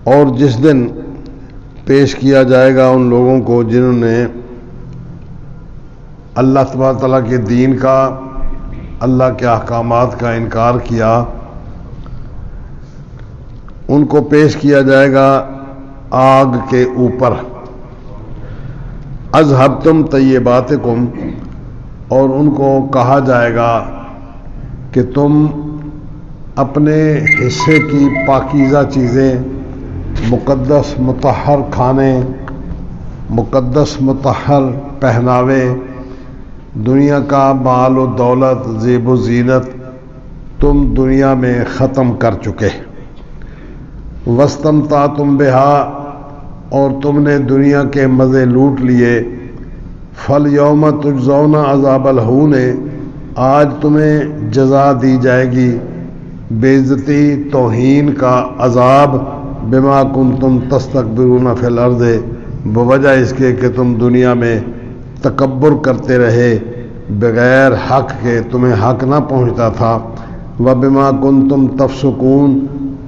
اور جس دن پیش کیا جائے گا ان لوگوں کو جنہوں نے اللہ تبارک تعالیٰ کے دین کا، اللہ کے احکامات کا انکار کیا، ان کو پیش کیا جائے گا آگ کے اوپر۔ اذھبتم طیباتکم، اور ان کو کہا جائے گا کہ تم اپنے حصے کی پاکیزہ چیزیں، مقدس مطہر کھانے، مقدس مطہر پہناوے، دنیا کا مال و دولت، زیب و زینت تم دنیا میں ختم کر چکے۔ واستمتعتم بہا، اور تم نے دنیا کے مزے لوٹ لیے۔ فالیوم تجزون عذاب الہون، آج تمہیں جزا دی جائے گی بے عزتی، توہین کا عذاب، بما کنتم تستکبرون فی الارض، بوجہ اس کے کہ تم دنیا میں تکبر کرتے رہے بغیر حق کے، تمہیں حق نہ پہنچتا تھا۔ وبما کنتم تفسقون،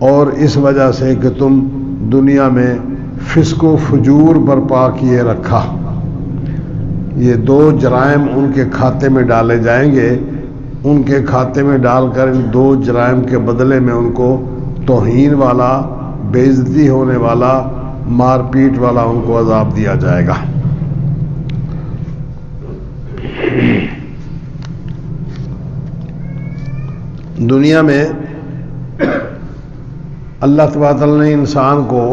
اور اس وجہ سے کہ تم دنیا میں فسق و فجور برپا کیے رکھا۔ یہ دو جرائم ان کے کھاتے میں ڈالے جائیں گے، ان کے کھاتے میں ڈال کر ان دو جرائم کے بدلے میں ان کو توہین والا، بے عزتی ہونے والا، مار پیٹ والا ان کو عذاب دیا جائے گا۔ دنیا میں اللہ تبارک تعالیٰ نے انسان کو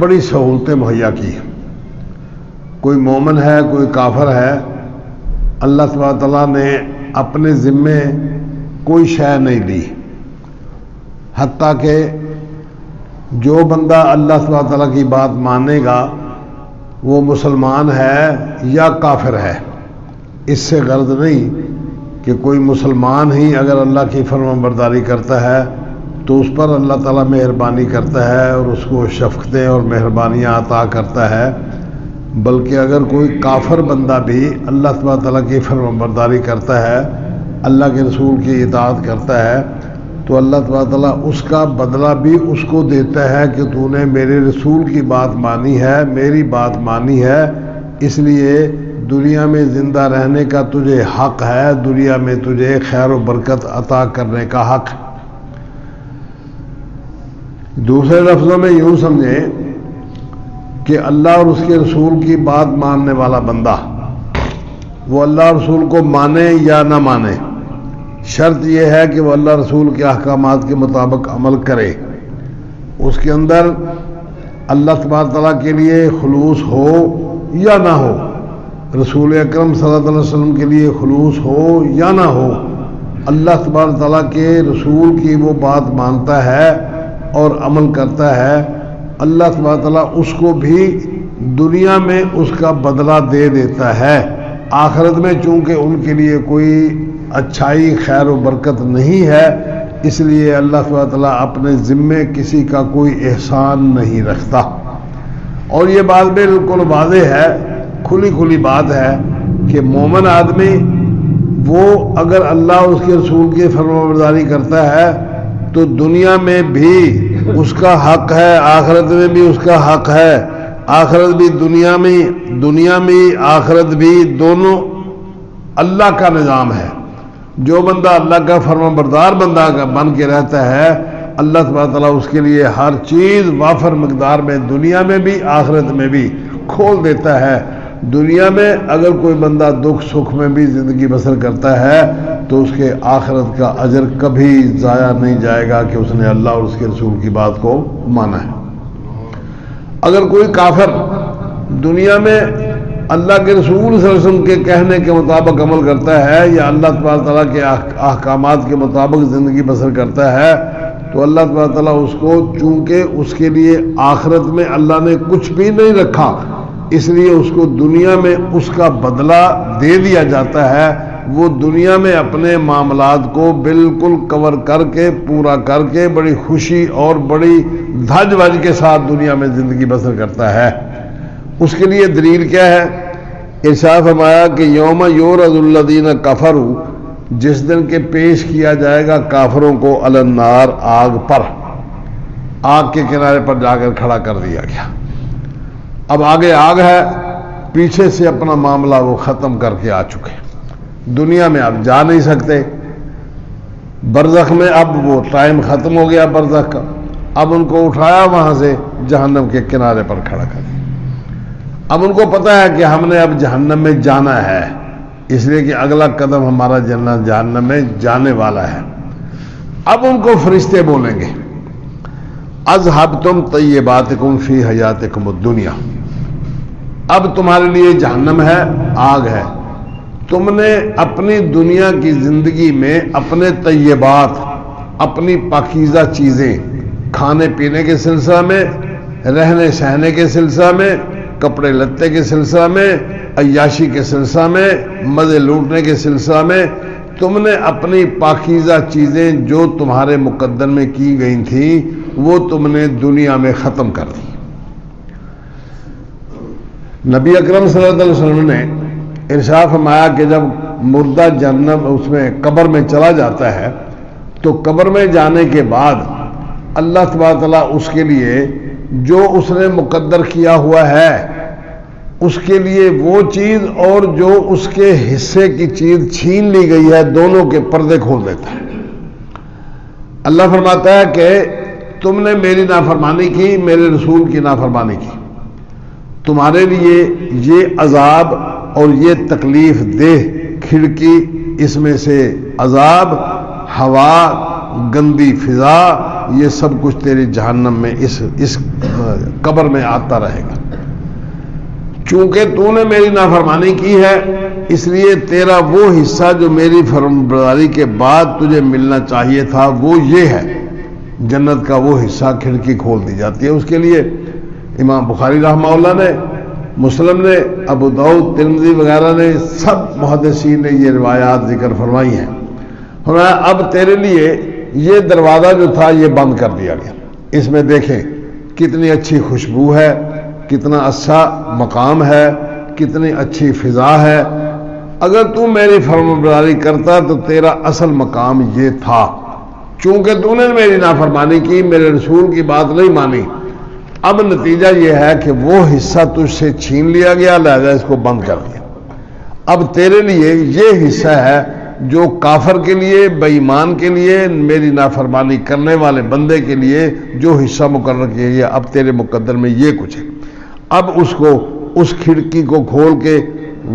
بڑی سہولتیں مہیا کی۔ کوئی مومن ہے، کوئی کافر ہے، اللہ تبارک تعالیٰ نے اپنے ذمے کوئی شے نہیں دی، حتیٰ کہ جو بندہ اللہ تبارک تعالیٰ کی بات مانے گا وہ مسلمان ہے یا کافر ہے، اس سے غرض نہیں کہ کوئی مسلمان ہی اگر اللہ کی فرمانبرداری کرتا ہے تو اس پر اللہ تعالیٰ مہربانی کرتا ہے اور اس کو شفقتیں اور مہربانیاں عطا کرتا ہے، بلکہ اگر کوئی کافر بندہ بھی اللہ تبارک تعالیٰ کی فرمانبرداری کرتا ہے، اللہ کے رسول کی اطاعت کرتا ہے، تو اللہ تبارک تعالیٰ اس کا بدلہ بھی اس کو دیتا ہے کہ تو نے میرے رسول کی بات مانی ہے، میری بات مانی ہے، اس لیے دنیا میں زندہ رہنے کا تجھے حق ہے، دنیا میں تجھے خیر و برکت عطا کرنے کا حق۔ دوسرے لفظوں میں یوں سمجھیں کہ اللہ اور اس کے رسول کی بات ماننے والا بندہ، وہ اللہ اور رسول کو مانے یا نہ مانے، شرط یہ ہے کہ وہ اللہ رسول کے احکامات کے مطابق عمل کرے، اس کے اندر اللہ تبارک تعالیٰ کے لیے خلوص ہو یا نہ ہو، رسول اکرم صلی اللہ علیہ وسلم کے لیے خلوص ہو یا نہ ہو، اللہ تبارک تعالیٰ کے رسول کی وہ بات مانتا ہے اور عمل کرتا ہے، اللہ تبارک تعالیٰ اس کو بھی دنیا میں اس کا بدلہ دے دیتا ہے۔ آخرت میں چونکہ ان کے لیے کوئی اچھائی، خیر و برکت نہیں ہے، اس لیے اللہ تبارک تعالیٰ اپنے ذمے کسی کا کوئی احسان نہیں رکھتا۔ اور یہ بات بالکل واضح ہے، کھلی بات ہے کہ مومن آدمی وہ اگر اللہ اور اس کے رسول کی فرمانبرداری کرتا ہے تو دنیا میں بھی اس کا حق ہے، آخرت میں بھی اس کا حق ہے، آخرت بھی دنیا میں آخرت بھی دونوں اللہ کا نظام ہے۔ جو بندہ اللہ کا فرمانبردار بندہ بن کے رہتا ہے، اللہ تبارک تعالیٰ اس کے لیے ہر چیز وافر مقدار میں دنیا میں بھی آخرت میں بھی کھول دیتا ہے۔ دنیا میں اگر کوئی بندہ دکھ سکھ میں بھی زندگی بسر کرتا ہے تو اس کے آخرت کا اجر کبھی ضائع نہیں جائے گا کہ اس نے اللہ اور اس کے رسول کی بات کو مانا ہے۔ اگر کوئی کافر دنیا میں اللہ کے رسول صلی اللہ علیہ وسلم کے کہنے کے مطابق عمل کرتا ہے یا اللہ تبارک تعالیٰ کے احکامات کے مطابق زندگی بسر کرتا ہے تو اللہ تبارک تعالیٰ اس کو، چونکہ اس کے لیے آخرت میں اللہ نے کچھ بھی نہیں رکھا، اس لیے اس کو دنیا میں اس کا بدلہ دے دیا جاتا ہے۔ وہ دنیا میں اپنے معاملات کو بالکل کور کر کے، پورا کر کے، بڑی خوشی اور بڑی دھج وج کے ساتھ دنیا میں زندگی بسر کرتا ہے۔ اس کے لیے دلیل کیا ہے؟ ارشاد فرمایا کہ یوم یورد الذین کفروا، جس دن کے پیش کیا جائے گا کافروں کو علی النار، آگ پر، آگ کے کنارے پر جا کر کھڑا کر دیا گیا. اب آگے آگ ہے, پیچھے سے اپنا معاملہ وہ ختم کر کے آ چکے. دنیا میں اب جا نہیں سکتے. برزخ میں اب وہ ٹائم ختم ہو گیا برزخ کا. اب ان کو اٹھایا وہاں سے جہنم کے کنارے پر کھڑا کر دیا. اب ان کو پتا ہے کہ ہم نے اب جہنم میں جانا ہے, اس لیے کہ اگلا قدم ہمارا جہنم میں جانے والا ہے. اب ان کو فرشتے بولیں گے اذھبتم طیباتکم فی حیاتکم الدنیا, اب تمہارے لیے جہنم ہے, آگ ہے. تم نے اپنی دنیا کی زندگی میں اپنے طیبات, اپنی پاکیزہ چیزیں, کھانے پینے کے سلسلہ میں, رہنے سہنے کے سلسلہ میں, کپڑے لتے کے سلسلہ میں, عیاشی کے سلسلہ میں, مزے لوٹنے کے سلسلہ میں, تم نے اپنی پاکیزہ چیزیں جو تمہارے مقدر میں کی گئی تھیں وہ تم نے دنیا میں ختم کر دی. نبی اکرم صلی اللہ علیہ وسلم نے ارشاد فرمایا کہ جب مردہ جہنم اس میں قبر میں چلا جاتا ہے تو قبر میں جانے کے بعد اللہ تبارک تعالیٰ اس کے لیے جو اس نے مقدر کیا ہوا ہے اس کے لیے وہ چیز اور جو اس کے حصے کی چیز چھین لی گئی ہے دونوں کے پردے کھول دیتا ہے. اللہ فرماتا ہے کہ تم نے میری نافرمانی کی, میرے رسول کی نافرمانی کی, تمہارے لیے یہ عذاب اور یہ تکلیف دہ کھڑکی, اس میں سے عذاب, ہوا, گندی فضا, یہ سب کچھ تیری جہنم میں اس قبر میں آتا رہے گا. چونکہ تو نے میری نافرمانی کی ہے اس لیے تیرا وہ حصہ جو میری فرمانبرداری کے بعد تجھے ملنا چاہیے تھا وہ یہ ہے. جنت کا وہ حصہ کھڑکی کھول دی جاتی ہے اس کے لیے. امام بخاری رحمہ اللہ نے, مسلم نے, ابو داؤد, ترمذی وغیرہ نے, سب محدثین نے یہ روایات ذکر فرمائی ہیں. فرمایا اب تیرے لیے یہ دروازہ جو تھا یہ بند کر دیا گیا. اس میں دیکھیں کتنی اچھی خوشبو ہے, کتنا اچھا مقام ہے, کتنی اچھی فضا ہے. اگر تو میری فرمانبرداری کرتا تو تیرا اصل مقام یہ تھا. چونکہ تو نے میری نافرمانی کی, میرے رسول کی بات نہیں مانی, اب نتیجہ یہ ہے کہ وہ حصہ تجھ سے چھین لیا گیا, لہذا اس کو بند کر دیا. اب تیرے لیے یہ حصہ ہے جو کافر کے لیے, بے ایمان کے لیے, میری نافرمانی کرنے والے بندے کے لیے جو حصہ مقرر کیا گیا, اب تیرے مقدر میں یہ کچھ ہے. اب اس کھڑکی کو کھول کے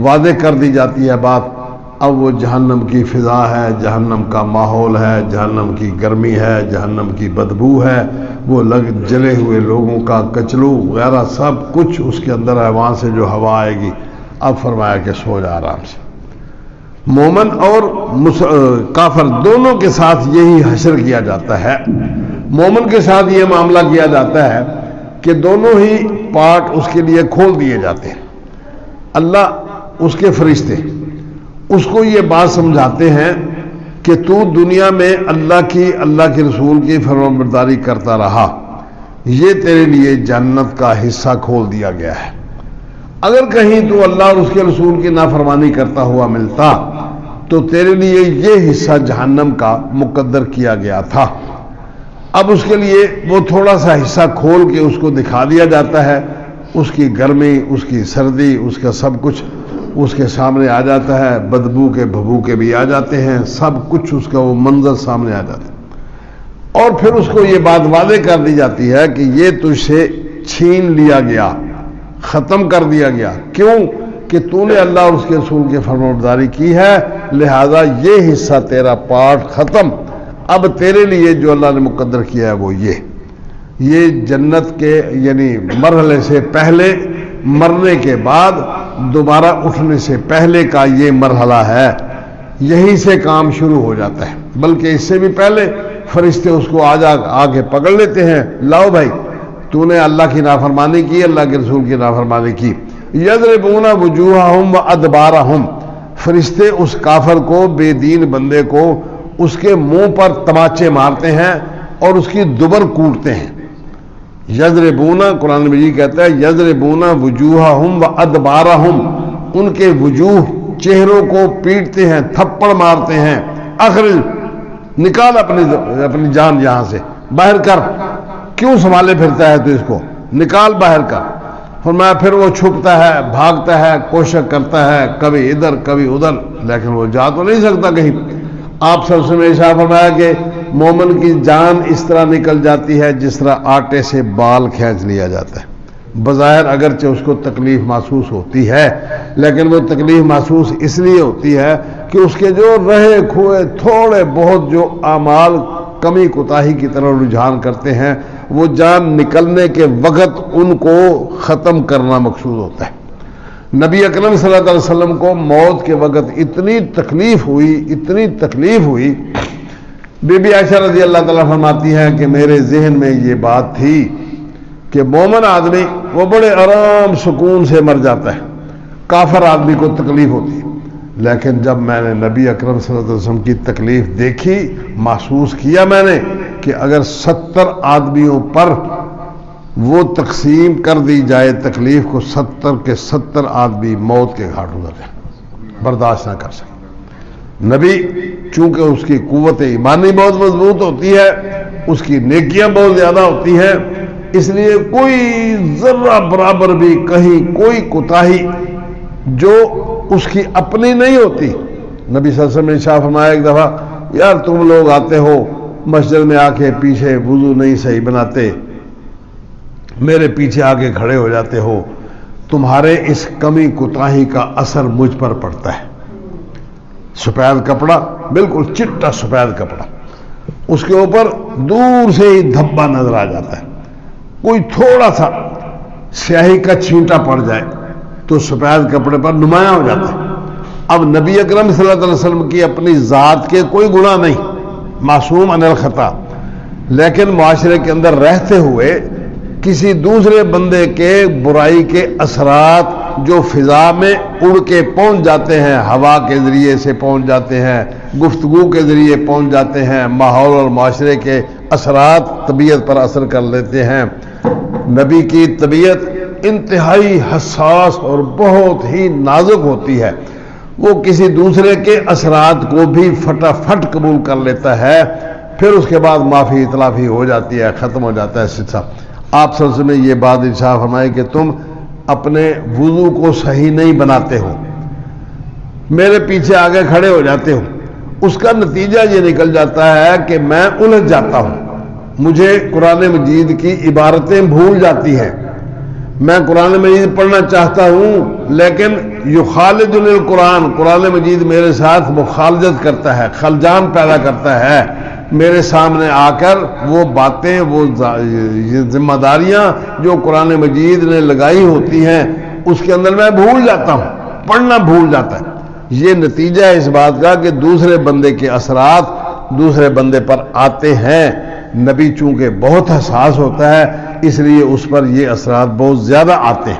واضح کر دی جاتی ہے بات. اب وہ جہنم کی فضا ہے, جہنم کا ماحول ہے, جہنم کی گرمی ہے, جہنم کی بدبو ہے, وہ جلے ہوئے لوگوں کا کچلو وغیرہ سب کچھ اس کے اندر ہے. وہاں سے جو ہوا آئے گی, اب فرمایا کہ سو جا آرام سے. مومن اور کافر دونوں کے ساتھ یہی حشر کیا جاتا ہے. مومن کے ساتھ یہ معاملہ کیا جاتا ہے کہ دونوں ہی پارٹ اس کے لیے کھول دیے جاتے ہیں. اللہ اس کے فرشتے اس کو یہ بات سمجھاتے ہیں کہ تو دنیا میں اللہ کے رسول کی فرمانبرداری کرتا رہا, یہ تیرے لیے جنت کا حصہ کھول دیا گیا ہے. اگر کہیں تو اللہ اور اس کے رسول کی نافرمانی کرتا ہوا ملتا تو تیرے لیے یہ حصہ جہنم کا مقدر کیا گیا تھا. اب اس کے لیے وہ تھوڑا سا حصہ کھول کے اس کو دکھا دیا جاتا ہے. اس کی گرمی, اس کی سردی, اس کا سب کچھ اس کے سامنے آ جاتا ہے. بدبو کے بھبو کے بھی آ جاتے ہیں, سب کچھ اس کا وہ منظر سامنے آ جاتا ہے. اور پھر اس کو یہ بات واضح کر دی جاتی ہے کہ یہ تجھ سے چھین لیا گیا, ختم کر دیا گیا. کیوں؟ کہ تو نے اللہ اور اس کے رسول کی فرمانبرداری کی ہے, لہذا یہ حصہ تیرا پارٹ ختم. اب تیرے لیے جو اللہ نے مقدر کیا ہے وہ یہ جنت کے یعنی مرحلے سے پہلے, مرنے کے بعد دوبارہ اٹھنے سے پہلے کا یہ مرحلہ ہے. یہیں سے کام شروع ہو جاتا ہے. بلکہ اس سے بھی پہلے فرشتے اس کو آگے پکڑ لیتے ہیں, لاؤ بھائی تو نے اللہ کی نافرمانی کی, اللہ کے رسول کی نافرمانی کی. یضربون وجوہہم وادبارہم, فرشتے اس کافر کو, بے دین بندے کو اس کے منہ پر تماچے مارتے ہیں اور اس کی دبر کوٹتے ہیں. یضربون, قرآن مجید کہتا ہے یضربون وجوہہم وادبارہم, ان کے وجوہ چہروں کو پیٹتے ہیں, تھپڑ مارتے ہیں. اخرج, نکال اپنی جان یہاں سے, باہر کر. کیوں سنبھالے پھرتا ہے تو اس کو نکال باہر کا. فرمایا پھر وہ چھپتا ہے، بھاگتا ہے، کوشش کرتا ہے، کبھی ادھر کبھی ادھر، لیکن وہ جا تو نہیں سکتا کہیں. آپ سب سے ارشاد فرمایا کہ مومن کی جان اس طرح نکل جاتی ہے جس طرح آٹے سے بال کھینچ لیا جاتا ہے. بظاہر اگرچہ اس کو تکلیف محسوس ہوتی ہے، لیکن وہ تکلیف محسوس اس لیے ہوتی ہے کہ اس کے جو رہے کھوئے تھوڑے بہت جو اعمال کمی کوتاہی کی طرف رجحان کرتے ہیں، وہ جان نکلنے کے وقت ان کو ختم کرنا مقصود ہوتا ہے. نبی اکرم صلی اللہ علیہ وسلم کو موت کے وقت اتنی تکلیف ہوئی. بی بی عائشہ رضی اللہ تعالیٰ فرماتی ہے کہ میرے ذہن میں یہ بات تھی کہ مومن آدمی وہ بڑے آرام سکون سے مر جاتا ہے، کافر آدمی کو تکلیف ہوتی ہے. لیکن جب میں نے نبی اکرم صلی اللہ علیہ وسلم کی تکلیف دیکھی، محسوس کیا میں نے کہ اگر 70 آدمیوں پر وہ تقسیم کر دی جائے تکلیف کو، 70 کے 70 آدمی موت کے گھاٹ اتر جائیں، برداشت نہ کر سکے. نبی چونکہ اس کی قوت ایمانی بہت مضبوط ہوتی ہے، اس کی نیکیاں بہت زیادہ ہوتی ہیں، اس لیے کوئی ذرہ برابر بھی کہیں کوئی کوتاہی جو اس کی اپنی نہیں ہوتی. نبی صلی اللہ علیہ وسلم نے شاہ فرمایا ایک دفعہ، یار تم لوگ آتے ہو مسجد میں آ کے پیچھے وضو نہیں صحیح بناتے، میرے پیچھے آ کے کھڑے ہو جاتے ہو، تمہارے اس کمی کوتاہی کا اثر مجھ پر پڑتا ہے. سفید کپڑا، بالکل چٹا سفید کپڑا، اس کے اوپر دور سے ہی دھبا نظر آ جاتا ہے. کوئی تھوڑا سا سیاہی کا چھینٹا پڑ جائے تو سفید کپڑے پر نمایاں ہو جاتا ہے. اب نبی اکرم صلی اللہ علیہ وسلم کی اپنی ذات کے کوئی گناہ نہیں، معصوم عن الخطا، لیکن معاشرے کے اندر رہتے ہوئے کسی دوسرے بندے کے برائی کے اثرات جو فضا میں اڑ کے پہنچ جاتے ہیں، ہوا کے ذریعے سے پہنچ جاتے ہیں، گفتگو کے ذریعے پہنچ جاتے ہیں، ماحول اور معاشرے کے اثرات طبیعت پر اثر کر لیتے ہیں. نبی کی طبیعت انتہائی حساس اور بہت ہی نازک ہوتی ہے، وہ کسی دوسرے کے اثرات کو بھی فٹافٹ قبول کر لیتا ہے، پھر اس کے بعد معافی اطلافی ہو جاتی ہے، ختم ہو جاتا ہے سلسلہ. آپ سب سے میں یہ بات ارشاد فرمائے کہ تم اپنے وضو کو صحیح نہیں بناتے ہو، میرے پیچھے آگے کھڑے ہو جاتے ہو، اس کا نتیجہ یہ نکل جاتا ہے کہ میں الجھ جاتا ہوں، مجھے قرآن مجید کی عبارتیں بھول جاتی ہیں. میں قرآن مجید پڑھنا چاہتا ہوں لیکن یخالجنی القرآن، قرآن مجید میرے ساتھ مخالجت کرتا ہے، خلجان پیدا کرتا ہے. میرے سامنے آ کر وہ باتیں، وہ ذمہ داریاں جو قرآن مجید نے لگائی ہوتی ہیں اس کے اندر میں بھول جاتا ہوں، پڑھنا بھول جاتا ہے. یہ نتیجہ ہے اس بات کا کہ دوسرے بندے کے اثرات دوسرے بندے پر آتے ہیں. نبی چونکہ بہت حساس ہوتا ہے اس لیے اس پر یہ اثرات بہت زیادہ آتے ہیں.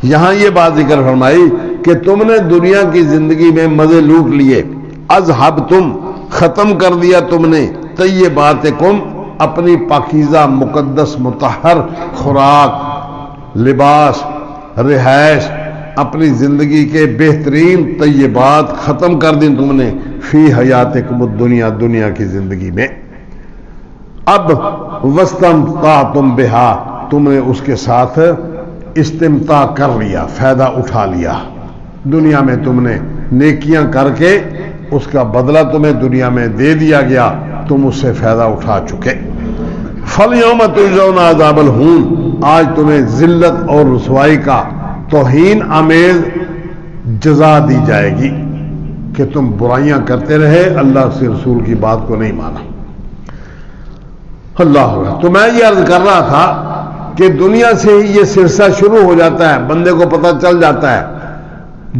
یہاں یہ بات ذکر فرمائی کہ تم نے دنیا کی زندگی میں مزے لوٹ لیے، اذہب تم ختم کر دیا تم نے، طیباتکم اپنی پاکیزہ مقدس مطہر خوراک، لباس، رہائش، اپنی زندگی کے بہترین طیبات ختم کر دیں تم نے، فی حیاتکم الدنیا، دنیا کی زندگی میں. اب واستمتعتم بہا، تم نے اس کے ساتھ استمتاع کر لیا، فائدہ اٹھا لیا. دنیا میں تم نے نیکیاں کر کے اس کا بدلہ تمہیں دنیا میں دے دیا گیا، تم اس سے فائدہ اٹھا چکے. فَالْيَوْمَ تُجْزَوْنَ عَذَابَ الْهُونِ، آج تمہیں ذلت اور رسوائی کا توہین آمیز جزا دی جائے گی کہ تم برائیاں کرتے رہے، اللہ سے رسول کی بات کو نہیں مانا. اللہ ہوگا. تو میں یہ عرض کر رہا تھا کہ دنیا سے ہی یہ سلسلہ شروع ہو جاتا ہے، بندے کو پتہ چل جاتا ہے.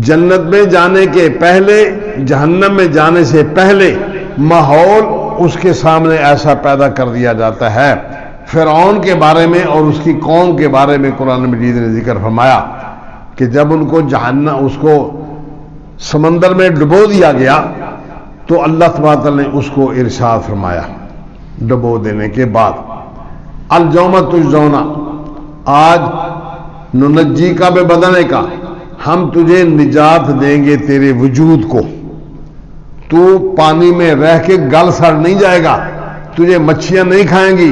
جنت میں جانے کے پہلے، جہنم میں جانے سے پہلے ماحول اس کے سامنے ایسا پیدا کر دیا جاتا ہے. فرعون کے بارے میں اور اس کی قوم کے بارے میں قرآن مجید نے ذکر فرمایا کہ جب ان کو جہنم، اس کو سمندر میں ڈبو دیا گیا تو اللہ تبارک نے اس کو ارشاد فرمایا ڈبو دینے کے بعد، الجوم تجزون، آج ننجی کا بے بدنے کا، ہم تجھے نجات دیں گے تیرے وجود کو، تو پانی میں رہ کے گل سڑ نہیں جائے گا، تجھے مچھیاں نہیں کھائیں گی،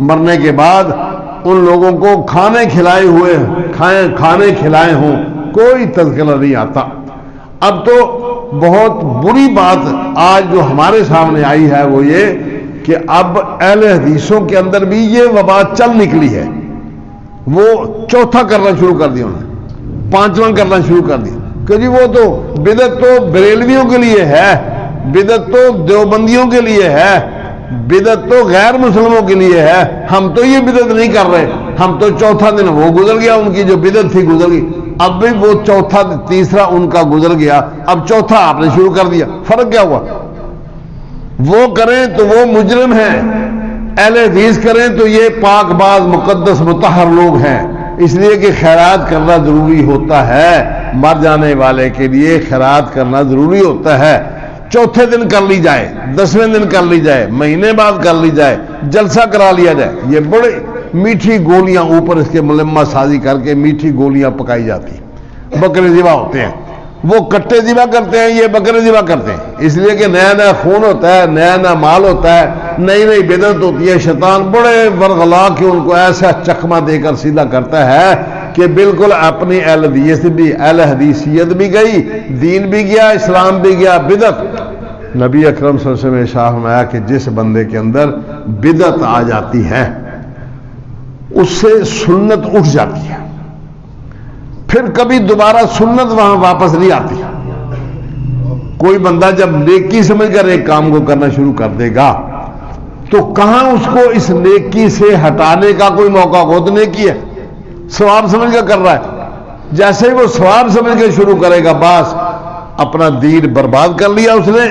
مرنے کے بعد ان لوگوں کو کھانے کھلائے ہوں، کوئی تذکرہ نہیں آتا۔ اب تو بہت بری بات آج جو ہمارے سامنے آئی ہے وہ یہ کہ اب اہل حدیثوں کے اندر بھی یہ وبا چل نکلی ہے۔ وہ چوتھا کرنا شروع کر دیا انہوں نے، پانچواں کرنا شروع کر دیا کہ جی وہ تو بدعت تو بریلویوں کے لیے ہے، بدعت تو دیوبندیوں کے لیے ہے، بدعت تو غیر مسلموں کے لیے ہے، ہم تو یہ بدعت نہیں کر رہے، ہم تو چوتھا دن وہ گزر گیا، ان کی جو بدعت تھی گزر گئی، اب بھی وہ چوتھا تیسرا ان کا گزر گیا، اب چوتھا آپ نے شروع کر دیا۔ فرق کیا ہوا؟ وہ کریں تو وہ مجرم ہیں، اہل حدیث کریں تو یہ پاک باز مقدس مطہر لوگ ہیں، اس لیے کہ خیرات کرنا ضروری ہوتا ہے، مر جانے والے کے لیے خیرات کرنا ضروری ہوتا ہے۔ چوتھے دن کر لی جائے، 10ویں دن کر لی جائے، مہینے بعد کر لی جائے، جلسہ کرا لیا جائے، یہ بڑے میٹھی گولیاں اوپر اس کے ملمہ سازی کر کے میٹھی گولیاں پکائی جاتی ہیں۔ بکرے ذبح ہوتے ہیں، وہ کٹے ذبح کرتے ہیں، یہ بکرے ذبح کرتے ہیں، اس لیے کہ نیا نیا خون ہوتا ہے، نیا نیا مال ہوتا ہے، نئی نئی بدعت ہوتی ہے، شیطان بڑے ورغلا کے ان کو ایسا چکمہ دے کر سیدھا کرتا ہے کہ بالکل اپنی اہل حدیثیت بھی گئی، دین بھی گیا، اسلام بھی گیا، بدعت۔ نبی اکرم صلی اللہ علیہ وسلم نے شاہ فرمایا کہ جس بندے کے اندر بدعت آ جاتی ہے اس سے سنت اٹھ جاتی ہے، پھر کبھی دوبارہ سنت وہاں واپس نہیں آتی۔ کوئی بندہ جب نیکی سمجھ کر ایک کام کو کرنا شروع کر دے گا تو کہاں اس کو اس نیکی سے ہٹانے کا کوئی موقع ہو؟ تو نیکی ہے، ثواب سمجھ کر کر رہا ہے، جیسے ہی وہ ثواب سمجھ کے شروع کرے گا بس اپنا دین برباد کر لیا اس نے،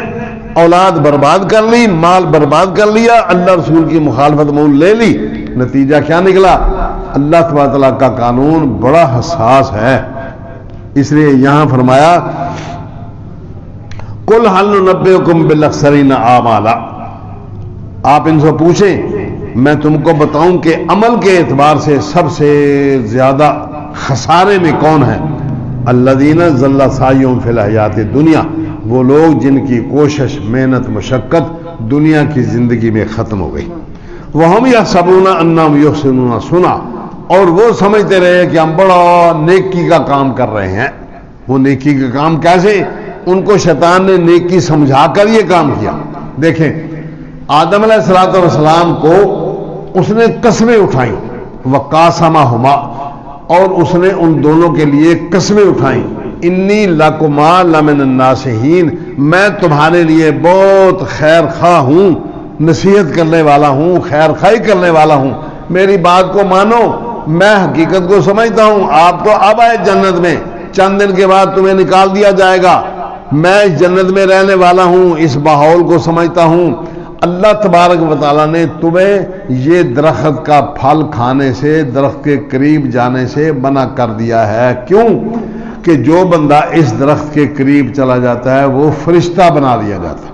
اولاد برباد کر لی، مال برباد کر لیا، اللہ رسول کی مخالفت مول لے لی، نتیجہ کیا نکلا؟ اللہ تبارک تعالیٰ کا قانون بڑا حساس ہے، اس لیے یہاں فرمایا قُلْ هَلْ نُنَبِّئُكُمْ بِالْأَخْسَرِينَ أَعْمَالًا، آپ ان سے پوچھیں میں تم کو بتاؤں کہ عمل کے اعتبار سے سب سے زیادہ خسارے میں کون ہے؟ الذین ضل سعیہم فی الحیات الدنیا، وہ لوگ جن کی کوشش محنت مشقت دنیا کی زندگی میں ختم ہو گئی، وہم یحسبون انہم یحسنون صنعا، اور وہ سمجھتے رہے کہ ہم بڑا نیکی کا کام کر رہے ہیں۔ وہ نیکی کا کام کیسے؟ ان کو شیطان نے نیکی سمجھا کر یہ کام کیا۔ دیکھیں آدم علیہ السلام کو اس نے قسمیں اٹھائیں، وقاسمہما، اور اس نے ان دونوں کے لیے قسمیں اٹھائیں، انی لکما لمن الناصحین، میں تمہارے لیے بہت خیر خواہ ہوں، نصیحت کرنے والا ہوں، خیر خواہی کرنے والا ہوں، میری بات کو مانو، میں حقیقت کو سمجھتا ہوں، آپ تو اب آئے جنت میں، چند دن کے بعد تمہیں نکال دیا جائے گا، میں اس جنت میں رہنے والا ہوں، اس ماحول کو سمجھتا ہوں۔ اللہ تبارک و تعالیٰ نے تمہیں یہ درخت کا پھل کھانے سے، درخت کے قریب جانے سے منع کر دیا ہے، کیوں؟ کہ جو بندہ اس درخت کے قریب چلا جاتا ہے وہ فرشتہ بنا دیا جاتا ہے۔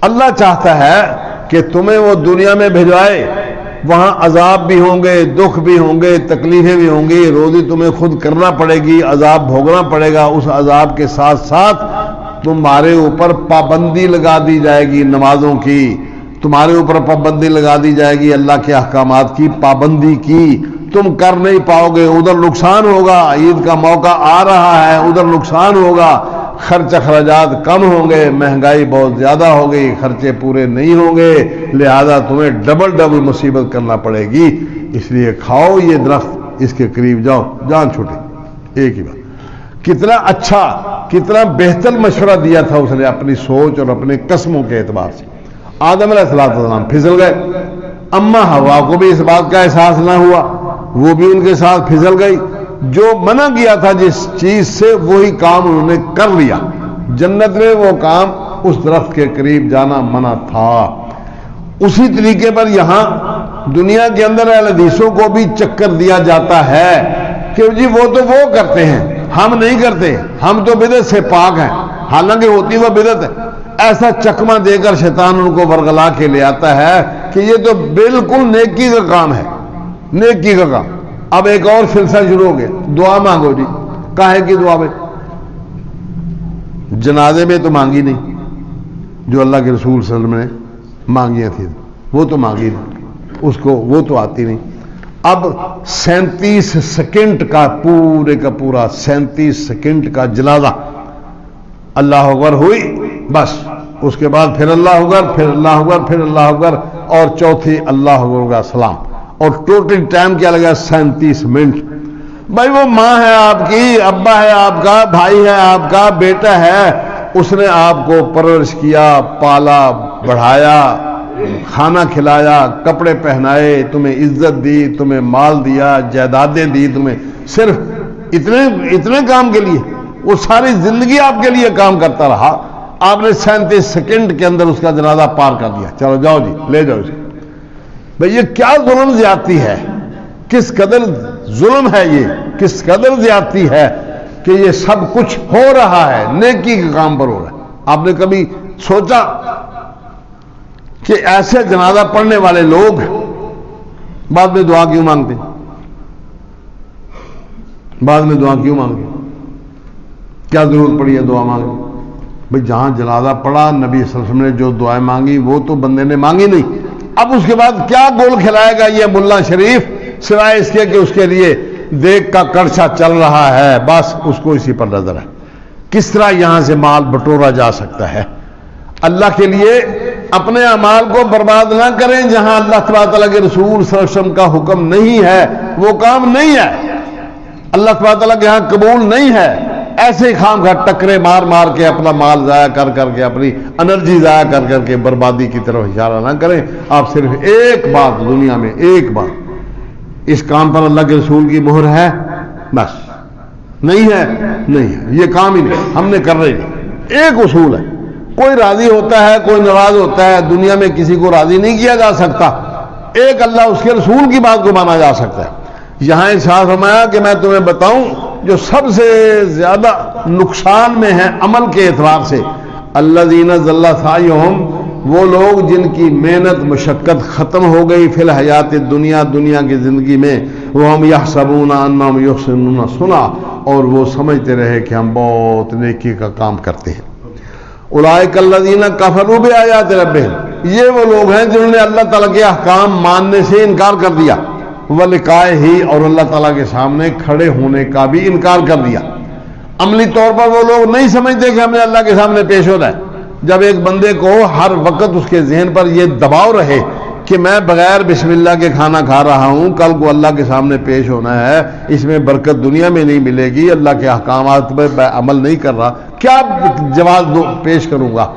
اللہ چاہتا ہے کہ تمہیں وہ دنیا میں بھجوائے، وہاں عذاب بھی ہوں گے، دکھ بھی ہوں گے، تکلیفیں بھی ہوں گی، روزی تمہیں خود کرنا پڑے گی، عذاب بھوگنا پڑے گا، اس عذاب کے ساتھ ساتھ تمہارے اوپر پابندی لگا دی جائے گی نمازوں کی، تمہارے اوپر پابندی لگا دی جائے گی اللہ کے احکامات کی پابندی کی، تم کر نہیں پاؤ گے، ادھر نقصان ہوگا، عید کا موقع آ رہا ہے، ادھر نقصان ہوگا، خرچ اخراجات کم ہوں گے، مہنگائی بہت زیادہ ہو گئی، خرچے پورے نہیں ہوں گے، لہذا تمہیں ڈبل مصیبت کرنا پڑے گی، اس لیے کھاؤ یہ درخت، اس کے قریب جاؤ، جان چھوٹے۔ ایک ہی بات، کتنا اچھا کتنا بہتر مشورہ دیا تھا اس نے اپنی سوچ اور اپنے قسموں کے اعتبار سے۔ آدم علیہ السلام پھسل گئے، اما حوا کو بھی اس بات کا احساس نہ ہوا، وہ بھی ان کے ساتھ پھسل گئی، جو منع کیا تھا جس چیز سے وہی کام انہوں نے کر لیا، جنت میں وہ کام اس درخت کے قریب جانا منع تھا۔ اسی طریقے پر یہاں دنیا کے اندر اہل حدیثوں کو بھی چکر دیا جاتا ہے کہ جی وہ تو وہ کرتے ہیں، ہم نہیں کرتے، ہم تو بدعت سے پاک ہیں، حالانکہ ہوتی وہ بدعت ہے۔ ایسا چکمہ دے کر شیطان ان کو ورغلا کے لے آتا ہے کہ یہ تو بالکل نیکی کا کام ہے، نیکی کا کام۔ اب ایک اور سلسلہ شروع ہو گیا، دعا مانگو جی، کاہے کی دعا میں؟ جنازے میں تو مانگی نہیں جو اللہ کے رسول صلی اللہ علیہ وسلم نے مانگیاں تھیں، وہ تو مانگی نہیں، اس کو وہ تو آتی نہیں. اب 37 سیکنڈ کا پورے کا پورا 37 سیکنڈ کا جنازہ اللہ اکبر ہوئی، بس اس کے بعد پھر اللہ اکبر، پھر اللہ اکبر، پھر اللہ اکبر، اور چوتھی اللہ اکبر کا سلام، اور ٹوٹل ٹائم کیا لگا 37 منٹ. بھائی وہ ماں ہے آپ کی، ابا ہے آپ کا، بھائی ہے آپ کا، بیٹا ہے، اس نے آپ کو پرورش کیا، پالا بڑھایا، کھانا کھلایا، کپڑے پہنائے، تمہیں عزت دی، تمہیں مال دیا، جائیدادیں دی تمہیں، صرف اتنے کام کے لیے وہ ساری زندگی آپ کے لیے کام کرتا رہا. آپ نے 37 سیکنڈ کے اندر اس کا جنازہ پار کر دیا. چلو جاؤ جی لے جاؤ اسے. بھئی یہ کیا ظلم زیادتی ہے، کس قدر ظلم ہے، یہ کس قدر زیادتی ہے کہ یہ سب کچھ ہو رہا ہے، نیکی کے کام پر ہو رہا ہے. آپ نے کبھی سوچا کہ ایسے جنازہ پڑھنے والے لوگ بعد میں دعا کیوں مانگتے ہیں؟ بعد میں دعا کیوں مانگتے ہیں؟ کیا ضرورت پڑی ہے دعا مانگنے؟ بھئی جہاں جنازہ پڑھا، نبی صلی اللہ علیہ وسلم نے جو دعائیں مانگی وہ تو بندے نے مانگی نہیں. اب اس کے بعد کیا گول کھلائے گا یہ ملا شریف، سوائے اس کے کہ اس کے لیے دیکھ کا کڑچا چل رہا ہے، بس اس کو اسی پر نظر ہے کس طرح یہاں سے مال بٹورا جا سکتا ہے. اللہ کے لیے اپنے اعمال کو برباد نہ کریں. جہاں اللہ تبارک تعالیٰ کے رسول صلی اللہ علیہ وسلم کا حکم نہیں ہے وہ کام نہیں ہے، اللہ تبارک تعالیٰ کے یہاں قبول نہیں ہے. ایسے ہی خام خواہ ٹکرے مار مار کے اپنا مال ضائع کر کر کے، اپنی انرجی ضائع کر کر کے بربادی کی طرف اشارہ نہ کریں. آپ صرف ایک بات دنیا میں، ایک بات، اس کام پر اللہ کے رسول کی مہر ہے، بس. نہیں ہے، نہیں ہے، یہ کام ہی نہیں، ہم نے کر رہے نہیں. ایک اصول ہے، کوئی راضی ہوتا ہے، کوئی ناراض ہوتا ہے، دنیا میں کسی کو راضی نہیں کیا جا سکتا. ایک اللہ اس کے رسول کی بات کو مانا جا سکتا ہے. یہاں ارشاد فرمایا کہ میں تمہیں بتاؤں جو سب سے زیادہ نقصان میں ہیں عمل کے اعتبار سے، الذین ضل سعیہم، وہ لوگ جن کی محنت مشقت ختم ہو گئی فی الحیات دنیا، دنیا کی زندگی میں، وہم یحسبون انہم یحسنون صنعا، اور وہ سمجھتے رہے کہ ہم بہت نیکی کا کام کرتے ہیں. اولئک الذین کفروا بآیات ربہم، یہ وہ لوگ ہیں جنہوں نے اللہ تعالیٰ کے احکام ماننے سے انکار کر دیا، ولقائہ، اور اللہ تعالیٰ کے سامنے کھڑے ہونے کا بھی انکار کر دیا. عملی طور پر وہ لوگ نہیں سمجھتے کہ ہمیں اللہ کے سامنے پیش ہونا ہے. جب ایک بندے کو ہر وقت اس کے ذہن پر یہ دباؤ رہے کہ میں بغیر بسم اللہ کے کھانا کھا رہا ہوں، کل کو اللہ کے سامنے پیش ہونا ہے، اس میں برکت دنیا میں نہیں ملے گی، اللہ کے احکامات پر عمل نہیں کر رہا، کیا جواز پیش کروں گا؟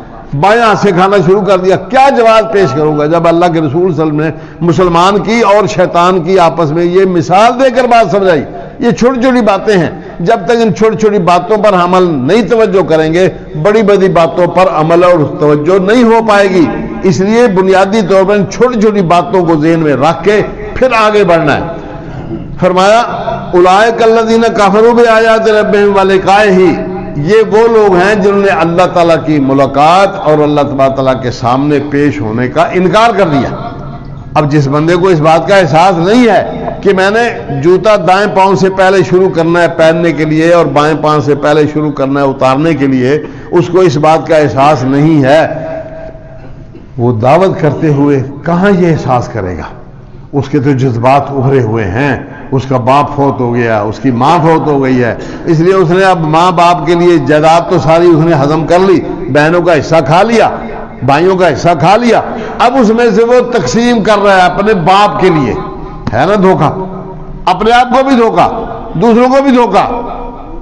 بائیں ہاتھ سے کھانا شروع کر دیا، کیا جواز پیش کروں گا؟ جب اللہ کے رسول صلی اللہ علیہ وسلم نے مسلمان کی اور شیطان کی آپس میں یہ مثال دے کر بات سمجھائی. یہ چھوٹی چھوٹی باتیں ہیں، جب تک ان چھوٹی چھوٹی باتوں پر عمل نہیں توجہ کریں گے، بڑی بڑی باتوں پر عمل اور توجہ نہیں ہو پائے گی. اس لیے بنیادی طور پر ان چھوٹی چھوٹی باتوں کو ذہن میں رکھ کے پھر آگے بڑھنا ہے. فرمایا اولئک الذین کفروا بآیات ربہم ولقائہ، یہ وہ لوگ ہیں جنہوں نے اللہ تعالیٰ کی ملاقات اور اللہ تبارک تعالیٰ کے سامنے پیش ہونے کا انکار کر دیا. اب جس بندے کو اس بات کا احساس نہیں ہے کہ میں نے جوتا دائیں پاؤں سے پہلے شروع کرنا ہے پہننے کے لیے اور بائیں پاؤں سے پہلے شروع کرنا ہے اتارنے کے لیے، اس کو اس بات کا احساس نہیں ہے، وہ دعوت کرتے ہوئے کہاں یہ احساس کرے گا؟ اس کے تو جذبات ابھرے ہوئے ہیں. اس کا باپ فوت ہو گیا، اس کی ماں فوت ہو گئی ہے، اس لیے اس نے اب ماں باپ کے لیے جائیداد تو ساری اس نے ہضم کر لی، بہنوں کا حصہ کھا لیا، بھائیوں کا حصہ کھا لیا، اب اس میں سے وہ تقسیم کر رہا ہے اپنے باپ کے لیے. ہے نا دھوکہ؟ اپنے آپ کو بھی دھوکہ، دوسروں کو بھی دھوکہ،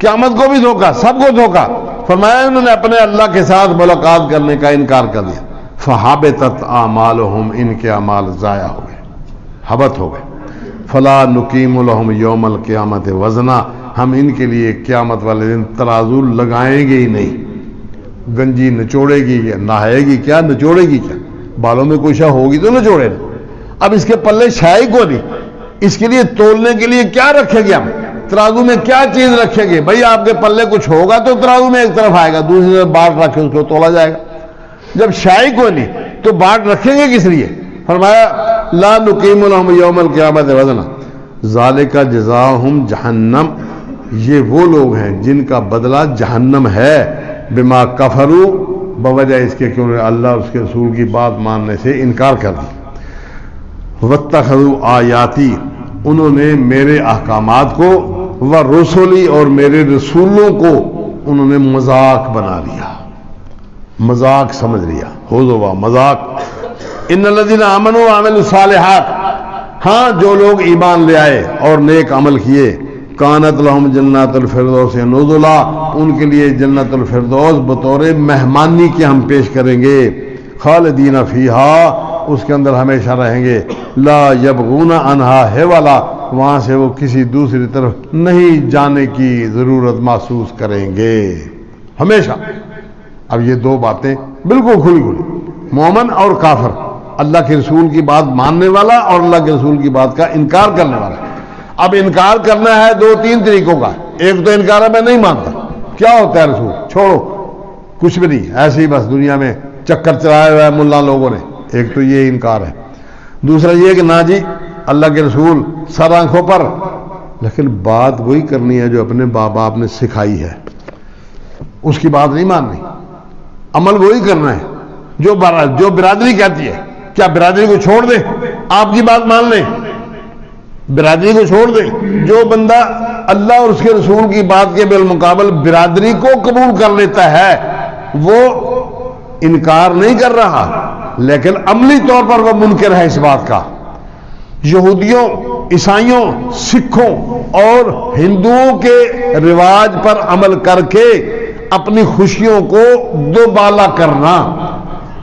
قیامت کو بھی دھوکہ، سب کو دھوکہ. فرمایا انہوں نے اپنے اللہ کے ساتھ ملاقات کرنے کا انکار کر دیا. فحبطت اعمالهم، ان کے اعمال ضائع ہو گئے، حبط ہو گئے. فلا نقیم لهم یوم القیامت وزنا، ہم ان کے لیے قیامت والے دن ترازو لگائیں گے ہی نہیں. گنجی نچوڑے گی یا نہائے گی کیا؟ نچوڑے گی کیا؟ بالوں میں کوئی شے ہوگی تو نچوڑے نا. اب اس کے پلے شاہی کو نہیں، اس کے لیے تولنے کے لیے کیا رکھے گے؟ ہم ترازو میں کیا چیز رکھیں گے؟ بھائی آپ کے پلے کچھ ہوگا تو ترازو میں ایک طرف آئے گا، دوسری طرف باٹ رکھے اس کو تولا جائے گا. جب شاہی کو نہیں تو باٹ رکھیں گے کس لیے؟ فرمایا لا نقیم لهم یوم القیامت وزنا ذالک جزاؤہم جہنم، یہ وہ لوگ ہیں جن کا بدلہ جہنم ہے، بما کفروا، بوجہ اس کے کہ انہوں نے اللہ اور اس کے رسول کی بات ماننے سے انکار کر دی. واتخذوا آیاتی، انہوں نے میرے احکامات کو، ورسولی اور میرے رسولوں کو انہوں نے مذاق بنا لیا، مذاق سمجھ لیا، ہوا مذاق۔ ان الذین آمنوا وعملوا الصالحات، ہاں جو لوگ ایمان لے آئے اور نیک عمل کیے، کانت لہم جنات الفردوس نزلا، ان کے لیے جنت الفردوس بطور مہمانی کے ہم پیش کریں گے، خالدین فیہا، اس کے اندر ہمیشہ رہیں گے، لا یبغون عنہا حولا، وہاں سے وہ کسی دوسری طرف نہیں جانے کی ضرورت محسوس کریں گے، ہمیشہ۔ اب یہ دو باتیں بالکل کھلی کھلی، مومن اور کافر، اللہ کے رسول کی بات ماننے والا اور اللہ کے رسول کی بات کا انکار کرنے والا۔ اب انکار کرنا ہے دو تین طریقوں کا، ایک تو انکار ہے میں نہیں مانتا، کیا ہوتا ہے رسول، چھوڑو کچھ بھی نہیں، ایسے ہی بس دنیا میں چکر چلایا ہوا ہے ملا لوگوں نے، ایک تو یہ انکار ہے۔ دوسرا یہ کہ نہ جی اللہ کے رسول سر آنکھوں پر، لیکن بات وہی کرنی ہے جو اپنے باپ باپ نے سکھائی ہے، اس کی بات نہیں ماننی، عمل وہی کرنا ہے جو برادری کہتی ہے۔ کیا برادری کو چھوڑ دیں، آپ کی بات مان لیں، برادری کو چھوڑ دیں؟ جو بندہ اللہ اور اس کے رسول کی بات کے بالمقابل برادری کو قبول کر لیتا ہے وہ انکار نہیں کر رہا، لیکن عملی طور پر وہ منکر ہے اس بات کا۔ یہودیوں، عیسائیوں، سکھوں اور ہندوؤں کے رواج پر عمل کر کے اپنی خوشیوں کو دوبالا کرنا،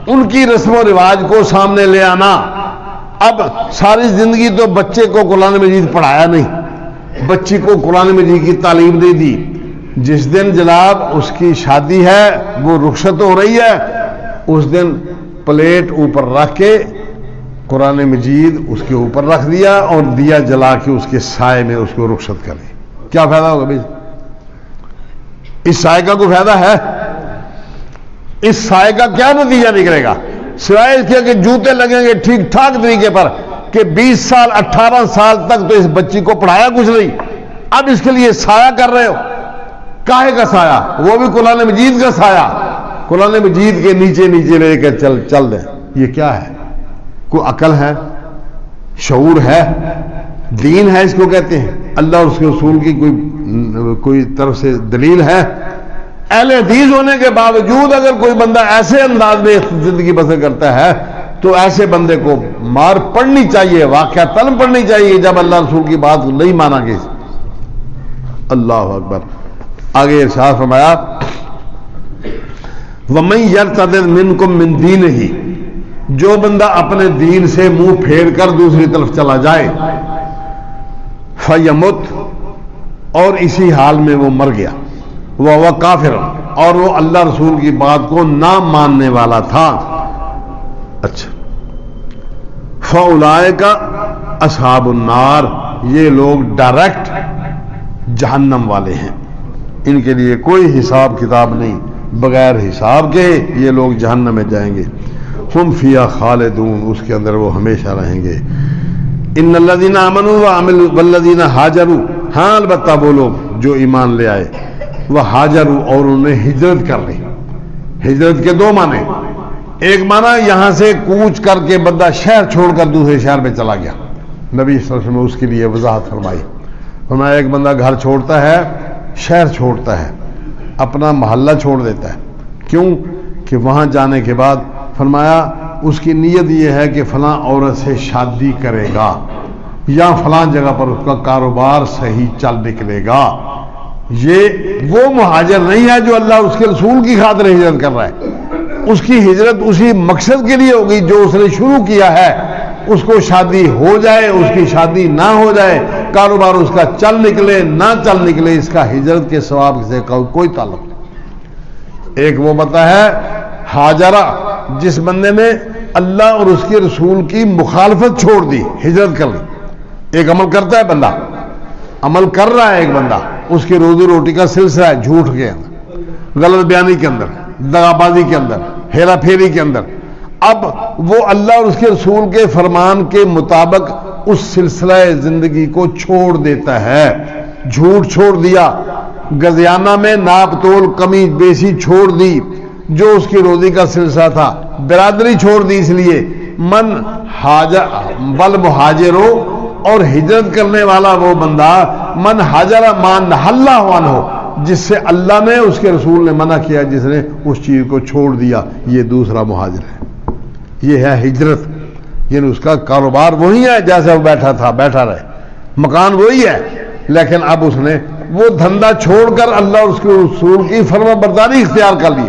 ان کی رسم و رواج کو سامنے لے آنا۔ اب ساری زندگی تو بچے کو قرآن مجید پڑھایا نہیں، بچی کو قرآن مجید کی تعلیم دے دی، جس دن جناب اس کی شادی ہے، وہ رخصت ہو رہی ہے، اس دن پلیٹ اوپر رکھ کے قرآن مجید اس کے اوپر رکھ دیا اور دیا جلا کے اس کے سائے میں اس کو رخصت کر دی، کیا فائدہ ہوگا بھائی؟ اس سائے کا کوئی فائدہ ہے؟ اس سائے کا کیا نتیجہ نکلے گا سوائے اس کے کہ جوتے لگیں گے ٹھیک ٹھاک طریقے پر کہ 20 سال 18 سال تک تو اس بچی کو پڑھایا کچھ نہیں، اب اس کے لیے سایہ کر رہے ہو، کاہے کا سایہ؟ وہ بھی قرآن مجید کا سایہ، قرآن مجید کے نیچے نیچے لے کے چل دیں، یہ کیا ہے؟ کوئی عقل ہے، شعور ہے، دین ہے اس کو کہتے ہیں؟ اللہ اور اس کے رسول کی کوئی طرف سے دلیل ہے؟ اہل حدیث ہونے کے باوجود اگر کوئی بندہ ایسے انداز میں زندگی بسر کرتا ہے تو ایسے بندے کو مار پڑنی چاہیے، واقعہ تن پڑنی چاہیے جب اللہ رسول کی بات نہیں مانا گئی۔ اللہ اکبر۔ آگے ارشاد فرمایا وَمَن يَرْتَدِدْ مِنْكُمْ مِنْ دِينِهِ، جو بندہ اپنے دین سے منہ پھیر کر دوسری طرف چلا جائے، فَيَمُتْ، اور اسی حال میں وہ مر گیا، وہ کافر، اور وہ اللہ رسول کی بات کو نہ ماننے والا تھا، اچھا، فَأُولَئِكَ أَصْحَابُ النَّارِ، یہ لوگ ڈائریکٹ جہنم والے ہیں، ان کے لیے کوئی حساب کتاب نہیں، بغیر حساب کے یہ لوگ جہنم میں جائیں گے، ہم فیہا خالدون، اس کے اندر وہ ہمیشہ رہیں گے۔ ان الذین آمنوا وعملوا والذین ہاجروا، ہاں البتہ وہ لوگ جو ایمان لے آئے، وہ ہاجروا، اور انہوں نے ہجرت کر لی۔ ہجرت کے دو معنی، ایک معنی یہاں سے کوچ کر کے بندہ شہر چھوڑ کر دوسرے شہر میں چلا گیا، نبی صلی اللہ علیہ وسلم نے اس کے لیے وضاحت فرمائی، فرمایا ایک بندہ گھر چھوڑتا ہے، شہر چھوڑتا ہے، اپنا محلہ چھوڑ دیتا ہے، کیوں کہ وہاں جانے کے بعد فرمایا اس کی نیت یہ ہے کہ فلاں عورت سے شادی کرے گا یا فلاں جگہ پر اس کا کاروبار صحیح چل نکلے گا۔ یہ وہ مہاجر نہیں ہے جو اللہ اور اس کے رسول کی خاطر ہجرت کر رہا ہے، اس کی ہجرت اسی مقصد کے لیے ہوگی جو اس نے شروع کیا ہے، اس کو شادی ہو جائے، اس کی شادی نہ ہو جائے، کاروبار اس کا چل نکلے نہ چل نکلے، اس کا ہجرت کے ثواب سے کوئی تعلق نہیں۔ ایک وہ بتا ہے ہاجرہ، جس بندے نے اللہ اور اس کے رسول کی مخالفت چھوڑ دی، ہجرت کر لی۔ ایک عمل کرتا ہے بندہ، عمل کر رہا ہے ایک بندہ، اس کی روزی روٹی کا سلسلہ ہے جھوٹ کے اندر، غلط بیانی کے اندر، دغابازی کے اندر، ہیرا پھیری کے اندر، اب وہ اللہ اور اس کے رسول کے فرمان کے مطابق اس سلسلہ زندگی کو چھوڑ دیتا ہے، جھوٹ چھوڑ دیا، غزیانہ میں ناپ تول کمی بیسی چھوڑ دی، جو اس کی روزی کا سلسلہ تھا، برادری چھوڑ دی، اس لیے من بل مہاجرو، اور ہجرت کرنے والا وہ بندہ، من حاجر مان اللہ عنہ، جس سے اللہ نے اس کے رسول نے منع کیا، جس نے اس چیز کو چھوڑ دیا، یہ دوسرا مہاجر ہے. یہ ہے ہجرت، یعنی اس کا کاروبار وہی ہے جیسے وہ بیٹھا رہے، مکان وہی ہے، لیکن اب اس نے وہ دھندا چھوڑ کر اللہ اور اس کے رسول کی فرما برداری اختیار کر لی.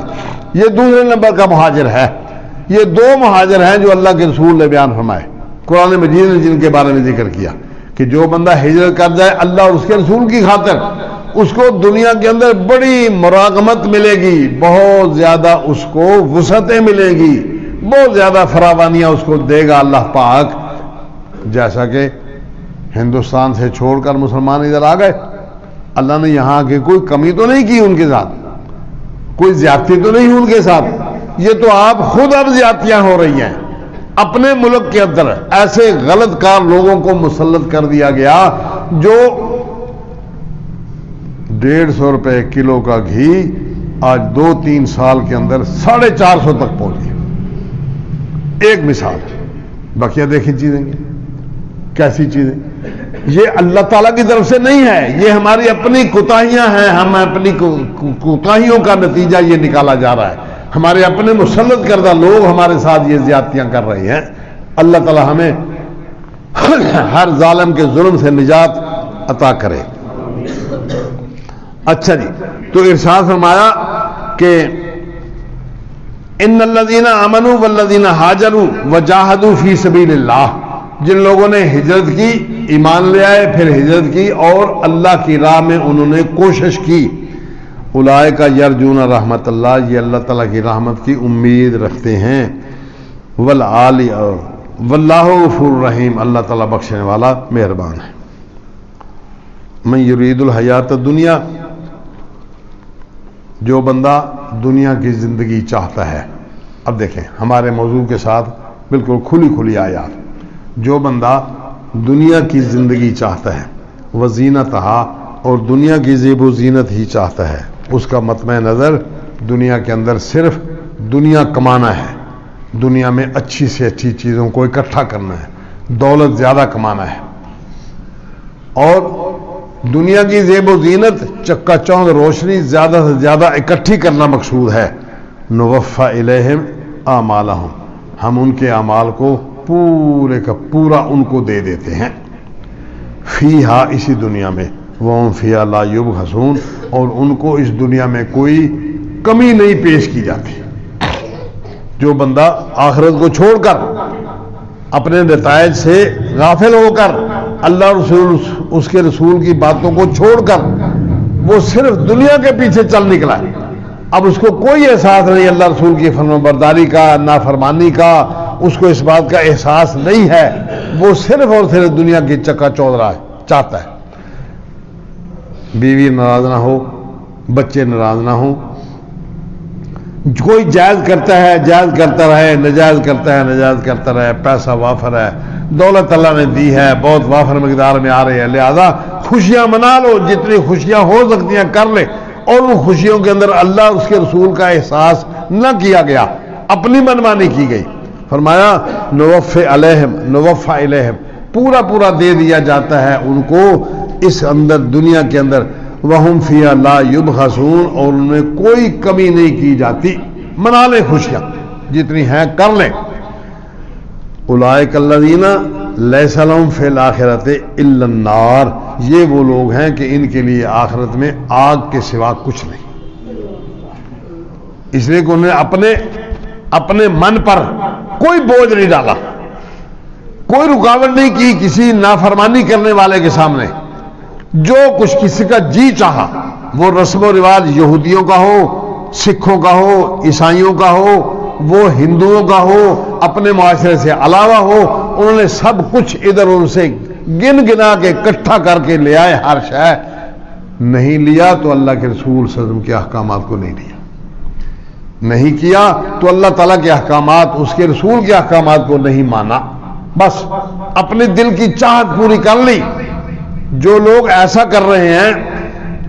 یہ دوسرے نمبر کا مہاجر ہے. یہ دو مہاجر ہیں جو اللہ کے رسول نے بیان فرمائے، قرآن مجید نے جن کے بارے میں ذکر کیا کہ جو بندہ ہجرت کر جائے اللہ اور اس کے رسول کی خاطر، اس کو دنیا کے اندر بڑی مراغمت ملے گی، بہت زیادہ اس کو وسعتیں ملیں گی، بہت زیادہ فراوانیاں اس کو دے گا اللہ پاک. جیسا کہ ہندوستان سے چھوڑ کر مسلمان ادھر آ گئے، اللہ نے یہاں کی کوئی کمی تو نہیں کی ان کے ساتھ، کوئی زیادتی تو نہیں ان کے ساتھ. یہ تو آپ خود اب زیادتیاں ہو رہی ہیں. اپنے ملک کے اندر ایسے غلط کار لوگوں کو مسلط کر دیا گیا جو 150 روپے کلو کا گھی آج 2-3 سال کے اندر 450 تک پہنچ گیا. ایک مثال. بقیہ دیکھیں چیزیں کیسی چیزیں. یہ اللہ تعالیٰ کی طرف سے نہیں ہے، یہ ہماری اپنی کوتاہیاں ہیں. ہم اپنی کوتاہیوں کا نتیجہ یہ نکالا جا رہا ہے. ہمارے اپنے مسلط کردہ لوگ ہمارے ساتھ یہ زیادتیاں کر رہے ہیں. اللہ تعالیٰ ہمیں ہر ظالم کے ظلم سے نجات عطا کرے. اچھا جی، تو ارشاد فرمایا کہ ان الذین آمنوا والذین ہاجروا وجاہدوا فی سبیل اللہ، جن لوگوں نے ہجرت کی، ایمان لے آئے، پھر ہجرت کی اور اللہ کی راہ میں انہوں نے کوشش کی، اولئک یرجون رحمت اللہ، یہ اللہ تعالیٰ کی رحمت کی امید رکھتے ہیں. واللہ غفور رحیم، اللہ تعالیٰ بخشنے والا مہربان ہے. من یرید الحیات الدنیا، جو بندہ دنیا کی زندگی چاہتا ہے. اب دیکھیں ہمارے موضوع کے ساتھ بالکل کھلی آیات. جو بندہ دنیا کی زندگی چاہتا ہے، وزینتہا، اور دنیا کی زیب و زینت ہی چاہتا ہے، اس کا مطمع نظر دنیا کے اندر صرف دنیا کمانا ہے، دنیا میں اچھی سے اچھی چیزوں کو اکٹھا کرنا ہے، دولت زیادہ کمانا ہے، اور دنیا کی زیب و زینت، چکا چوند روشنی زیادہ سے زیادہ اکٹھی کرنا مقصود ہے. نوفی الیہم اعمالہم، ہم ان کے اعمال کو پورے کا پورا ان کو دے دیتے ہیں. فیہا، اسی دنیا میں، وہم فیہا لا یبخسون، اور ان کو اس دنیا میں کوئی کمی نہیں پیش کی جاتی. جو بندہ آخرت کو چھوڑ کر، اپنے نتائج سے غافل ہو کر، اللہ رسول اس کے رسول کی باتوں کو چھوڑ کر وہ صرف دنیا کے پیچھے چل نکلا ہے، اب اس کو کوئی احساس نہیں اللہ رسول کی فرما برداری کا، نافرمانی کا، اس کو اس بات کا احساس نہیں ہے. وہ صرف اور صرف دنیا کی چکا چوندھ رہا ہے، چاہتا ہے بیوی ناراض نہ ہو، بچے ناراض نہ ہوں، کوئی جائز کرتا ہے جائز کرتا رہے، نجائز کرتا ہے نجائز کرتا رہے، پیسہ وافر ہے، دولت اللہ نے دی ہے، بہت وافر مقدار میں آ رہی ہے، لہذا خوشیاں منا لو، جتنی خوشیاں ہو سکتی ہیں کر لے. اور ان خوشیوں کے اندر اللہ اور اس کے رسول کا احساس نہ کیا گیا، اپنی منمانی کی گئی. فرمایا نوفی الیہم، پورا دے دیا جاتا ہے ان کو اس اندر دنیا کے اندر. وہم فیہا لا یبخسون، اور ان میں کوئی کمی نہیں کی جاتی. منا لیں خوشیاں جتنی ہیں کر لیں. اولئک الذین لیس لہم فی الآخرۃ الا النار، یہ وہ لوگ ہیں کہ ان کے لیے آخرت میں آگ کے سوا کچھ نہیں. اس لیے کہ انہوں نے اپنے من پر کوئی بوجھ نہیں ڈالا، کوئی رکاوٹ نہیں کی کسی نافرمانی کرنے والے کے سامنے. جو کچھ کسی کا جی چاہا، وہ رسم و رواج یہودیوں کا ہو، سکھوں کا ہو، عیسائیوں کا ہو، وہ ہندوؤں کا ہو، اپنے معاشرے سے علاوہ ہو، انہوں نے سب کچھ ادھر ان سے گن گنا کے اکٹھا کر کے لے آئے. ہر شے نہیں لیا تو اللہ کے رسول صلی اللہ علیہ وسلم کے احکامات کو نہیں لیا، نہیں کیا تو اللہ تعالیٰ کے احکامات، اس کے رسول کے احکامات کو نہیں مانا، بس اپنے دل کی چاہت پوری کر لی. جو لوگ ایسا کر رہے ہیں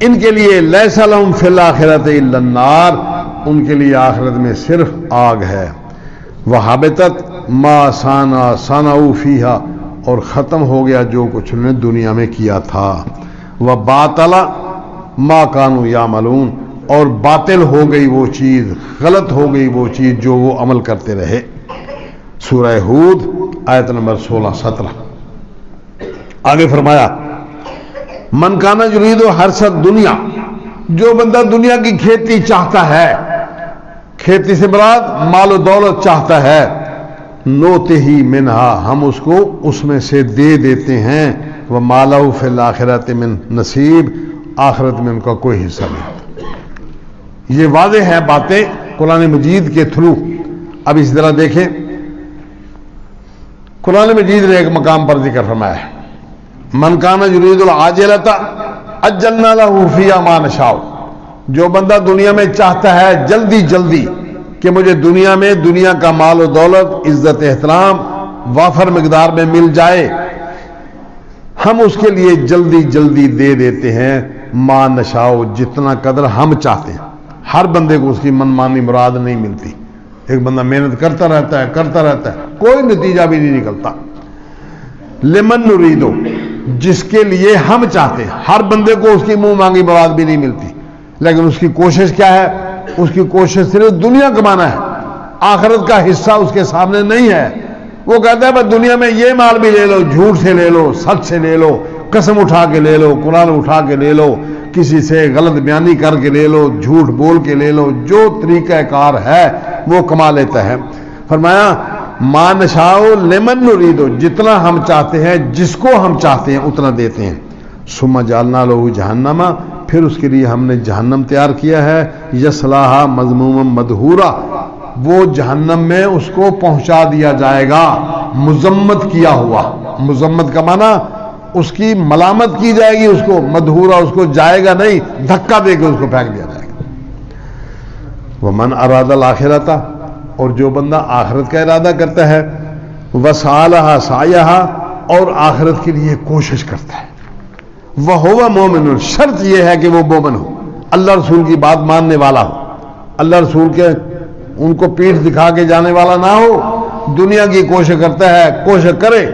ان کے لیے لیس لہم فی الآخرۃ الا النار، ان کے لیے آخرت میں صرف آگ ہے. وحبطت ما صنعوا فیہا، اور ختم ہو گیا جو کچھ انہوں نے دنیا میں کیا تھا، وباطل ما کانوا یعملون، اور باطل ہو گئی وہ چیز، غلط ہو گئی وہ چیز جو وہ عمل کرتے رہے۔ سورہ ہود آیت نمبر 16-17۔ آگے فرمایا من کانا یرید حرث الدنیا، جو بندہ دنیا کی کھیتی چاہتا ہے، کھیتی سے مراد مال و دولت چاہتا ہے، نوتے ہی منہا، ہم اس کو اس میں سے دے دیتے ہیں، وما لہ فی الآخرۃ من نصیب، آخرت میں ان کا کوئی حصہ نہیں۔ یہ واضح ہے باتیں قرآن مجید کے تھرو۔ اب اس طرح دیکھیں، قرآن مجید نے ایک مقام پر ذکر فرمایا ہے من کان یرید العاجلۃ عجلنا لہ فیہا ما نشاء، جو بندہ دنیا میں چاہتا ہے جلدی جلدی کہ مجھے دنیا میں دنیا کا مال و دولت، عزت احترام وافر مقدار میں مل جائے، ہم اس کے لیے جلدی جلدی دے دیتے ہیں، ما نشاء، جتنا قدر ہم چاہتے ہیں۔ ہر بندے کو اس کی من مانی مراد نہیں ملتی، ایک بندہ محنت کرتا رہتا ہے کوئی نتیجہ بھی نہیں نکلتا۔ لمن نریدو، جس کے لیے ہم چاہتے ہیں، ہر بندے کو اس کی منہ مانگی مراد بھی نہیں ملتی، لیکن اس کی کوشش کیا ہے؟ اس کی کوشش صرف دنیا کمانا ہے، آخرت کا حصہ اس کے سامنے نہیں ہے۔ وہ کہتا ہے بس دنیا میں یہ مال بھی لے لو، جھوٹ سے لے لو، سچ سے لے لو، قسم اٹھا کے لے لو، قرآن اٹھا کے لے لو، کسی سے غلط بیانی کر کے لے لو، جھوٹ بول کے لے لو، جو طریقہ کار ہے وہ کما لیتا ہے۔ فرمایا ما نشاء لمن نرید، جتنا ہم چاہتے ہیں، جس کو ہم چاہتے ہیں اتنا دیتے ہیں۔ ثم جعلنا لہ جہنم، پھر اس کے لیے ہم نے جہنم تیار کیا ہے، یصلاھا مذموما مدحورا، وہ جہنم میں اس کو پہنچا دیا جائے گا، مذمت کیا ہوا۔ مذمت کا معنی اس کی ملامت کی جائے گی، اس کو مدحورا، اس کو جائے گا نہیں، دھکا دے کے اس کو پھینک دیا جائے گا۔ ومن اراد الاخرۃ، اور جو بندہ آخرت کا ارادہ کرتا ہے، وسعی لھا سعیھا، اور آخرت کے لیے کوشش کرتا ہے، وہو مومن، شرط یہ ہے کہ وہ مومن ہو، اللہ رسول کی بات ماننے والا ہو، اللہ رسول کے ان کو پیٹھ دکھا کے جانے والا نہ ہو، دنیا کی کوشش کرتا ہے، کوشش کرے۔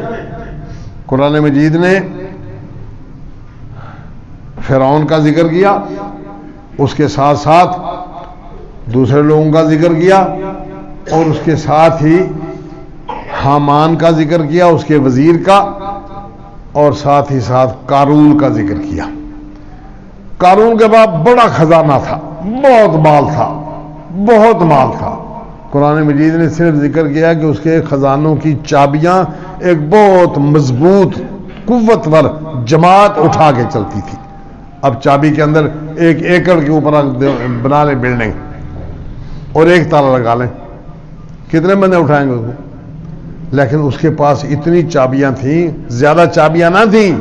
قرآن مجید نے فرعون کا ذکر کیا، اس کے ساتھ ساتھ دوسرے لوگوں کا ذکر کیا، اور اس کے ساتھ ہی حامان کا ذکر کیا، اس کے وزیر کا، اور ساتھ ہی ساتھ قارون کا ذکر کیا۔ قارون کے بعد بڑا خزانہ تھا، بہت مال تھا۔ قرآن مجید نے صرف ذکر کیا کہ اس کے خزانوں کی چابیاں ایک بہت مضبوط قوتور جماعت اٹھا کے چلتی تھی۔ اب چابی کے اندر 1 ایکڑ کے اوپر بنا لیں بلڈنگ اور ایک تالا لگا لیں، کتنے بندے اٹھائیں گے اس کو؟ لیکن اس کے پاس اتنی چابیاں تھیں، زیادہ چابیاں نہ تھیں،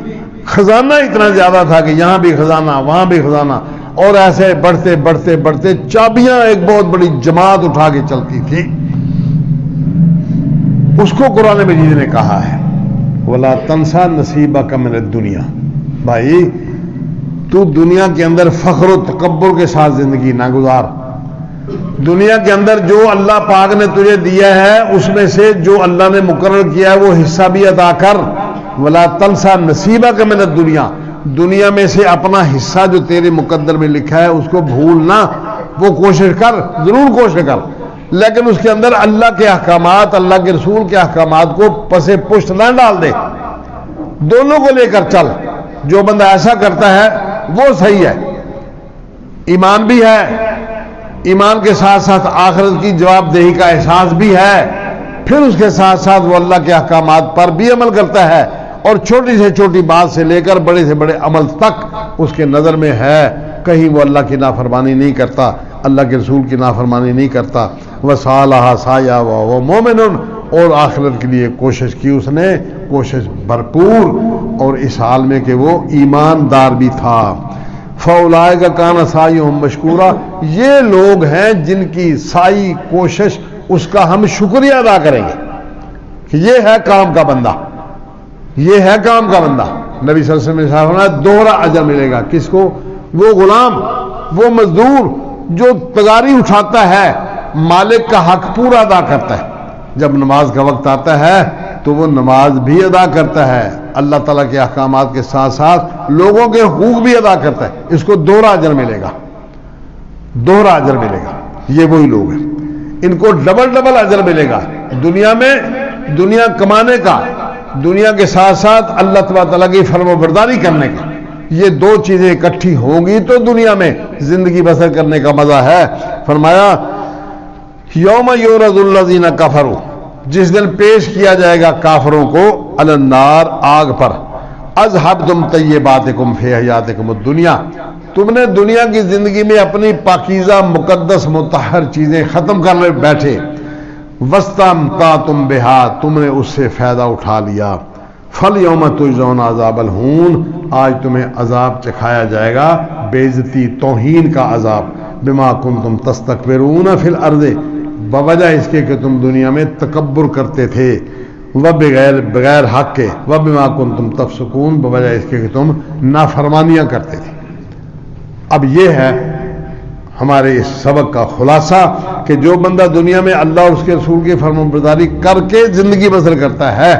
خزانہ اتنا زیادہ تھا کہ یہاں بھی خزانہ، وہاں بھی خزانہ، اور ایسے بڑھتے چابیاں ایک بہت بڑی جماعت اٹھا کے چلتی تھی۔ اس کو قرآن مجید نے کہا ہے وَلَا تَنْسَى نَصِيبَكَ مِنَ الدُّنْيَا، بھائی تو دنیا کے اندر فخر و تکبر کے ساتھ زندگی نہ گزار، دنیا کے اندر جو اللہ پاک نے تجھے دیا ہے اس میں سے جو اللہ نے مقرر کیا ہے وہ حصہ بھی ادا کر۔ وَلَا تَنْسَى نَصِيبَكَ مِنَ الدُّنْيَا، دنیا میں سے اپنا حصہ جو تیرے مقدر میں لکھا ہے اس کو بھولنا، وہ کوشش کر، ضرور کوشش کر، لیکن اس کے اندر اللہ کے احکامات، اللہ کے رسول کے احکامات کو پسے پشت نہ ڈال دے، دونوں کو لے کر چل۔ جو بندہ ایسا کرتا ہے وہ صحیح ہے، ایمان بھی ہے، ایمان کے ساتھ ساتھ آخرت کی جواب دہی کا احساس بھی ہے، پھر اس کے ساتھ ساتھ وہ اللہ کے احکامات پر بھی عمل کرتا ہے، اور چھوٹی سے چھوٹی بات سے لے کر بڑے سے بڑے عمل تک اس کے نظر میں ہے، کہیں وہ اللہ کی نافرمانی نہیں کرتا، اللہ کے رسول کی نافرمانی نہیں کرتا۔ وَسَعَى لَھَا سَعْيَھَا وَهُوَ مُؤْمِنٌ، اور آخرت کے لیے کوشش کی اس نے، کوشش بھرپور، اور اس حال میں کہ وہ ایماندار بھی تھا۔ فَأُولَٰئِکَ كَانَ سَعْيُهُم مَّشْكُورًا، یہ لوگ ہیں جن کی سعی، کوشش، اس کا ہم شکریہ ادا کریں گے کہ یہ ہے کام کا بندہ، یہ ہے کام کا بندہ۔ نبی صلی اللہ علیہ وسلم نے فرمایا دوہرا اجر ملے گا، کس کو؟ وہ غلام، وہ مزدور جو تگاری اٹھاتا ہے، مالک کا حق پورا ادا کرتا ہے، جب نماز کا وقت آتا ہے تو وہ نماز بھی ادا کرتا ہے، اللہ تعالیٰ کے احکامات کے ساتھ ساتھ لوگوں کے حقوق بھی ادا کرتا ہے، اس کو دوہرا اجر ملے گا، دوہرا اجر ملے گا۔ یہ وہی لوگ ہیں، ان کو ڈبل اجر ملے گا دنیا میں، دنیا کمانے کا، دنیا کے ساتھ ساتھ اللہ تبارک تعالیٰ کی فرم و برداری کرنے کا۔ یہ دو چیزیں اکٹھی ہوں گی تو دنیا میں زندگی بسر کرنے کا مزہ ہے۔ فرمایا یوم یورد الذین کفروا، جس دن پیش کیا جائے گا کافروں کو علی النار، آگ پر، اذھبتم طیباتکم فی حیاتکم الدنیا، تم نے دنیا کی زندگی میں اپنی پاکیزہ مقدس مطہر چیزیں ختم کر بیٹھے، واستمتعتم بہا، تم نے اس سے فائدہ اٹھا لیا، فالیوم تجزون عذاب الہون، آج تمہیں عذاب چکھایا جائے گا بے عزتی توہین کا عذاب، بما کنتم تستکبرون فی الارض، بوجہ اس کے کہ تم دنیا میں تکبر کرتے تھے، بغیر حق کے، وبما کنتم تفسقون، بوجہ اس کے کہ تم نافرمانیاں کرتے تھے۔ اب یہ ہے ہمارے اس سبق کا خلاصہ کہ جو بندہ دنیا میں اللہ اور اس کے رسول کی فرمانبرداری کر کے زندگی بسر کرتا ہے،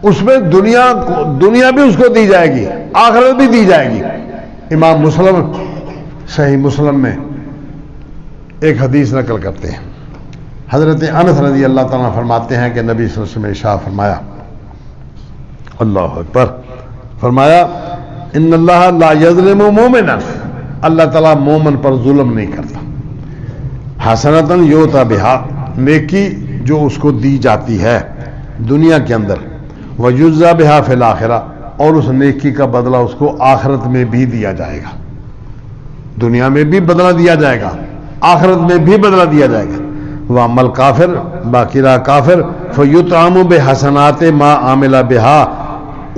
اس میں دنیا بھی اس کو دی جائے گی، آخرت بھی دی جائے گی۔ امام مسلم صحیح مسلم میں ایک حدیث نقل کرتے ہیں، حضرت انس رضی اللہ تعالیٰ فرماتے ہیں کہ نبی صلی اللہ علیہ وسلم نے ارشاد فرمایا، اللہ اکبر، فرمایا ان اللہ لا یظلم مومنا، اللہ تعالیٰ مومن پر ظلم نہیں کرتا، حسنۃ یؤتی بہا، نیکی جو اس کو دی جاتی ہے دنیا کے اندر، ویجزی بہا فی الآخرہ، اور اس نیکی کا بدلہ اس کو آخرت میں بھی دیا جائے گا، دنیا میں بھی بدلہ دیا جائے گا، آخرت میں بھی بدلہ دیا جائے گا۔ وَأَمَّا الْكَافِرُ، باقی رہا کافر، فَيُطْعَمُ بِحَسَنَاتِ مَا عَمِلَ بِهَا،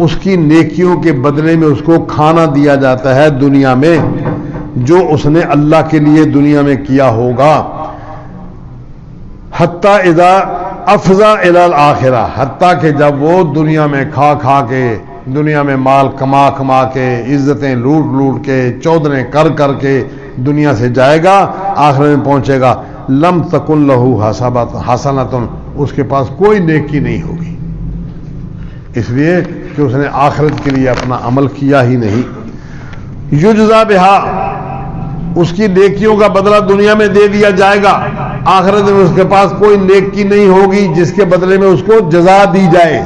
اس کی نیکیوں کے بدلے میں اس کو کھانا دیا جاتا ہے دنیا میں جو اس نے اللہ کے لیے دنیا میں کیا ہوگا، حتیٰ اذا افضا الی الآخرہ، حتیٰ کہ جب وہ دنیا میں کھا کے، دنیا میں مال کما کے، عزتیں لوٹ کے، چودریں کر کے دنیا سے جائے گا، آخر میں پہنچے گا، لم تکن لہو حسنۃ، اس کے پاس کوئی نیکی نہیں ہوگی، اس لیے کہ اس نے آخرت کے لیے اپنا عمل کیا ہی نہیں۔ یجزا بہا، اس کی نیکیوں کا بدلہ دنیا میں دے دیا جائے گا، آخرت میں اس کے پاس کوئی نیکی نہیں ہوگی جس کے بدلے میں اس کو جزا دی جائے،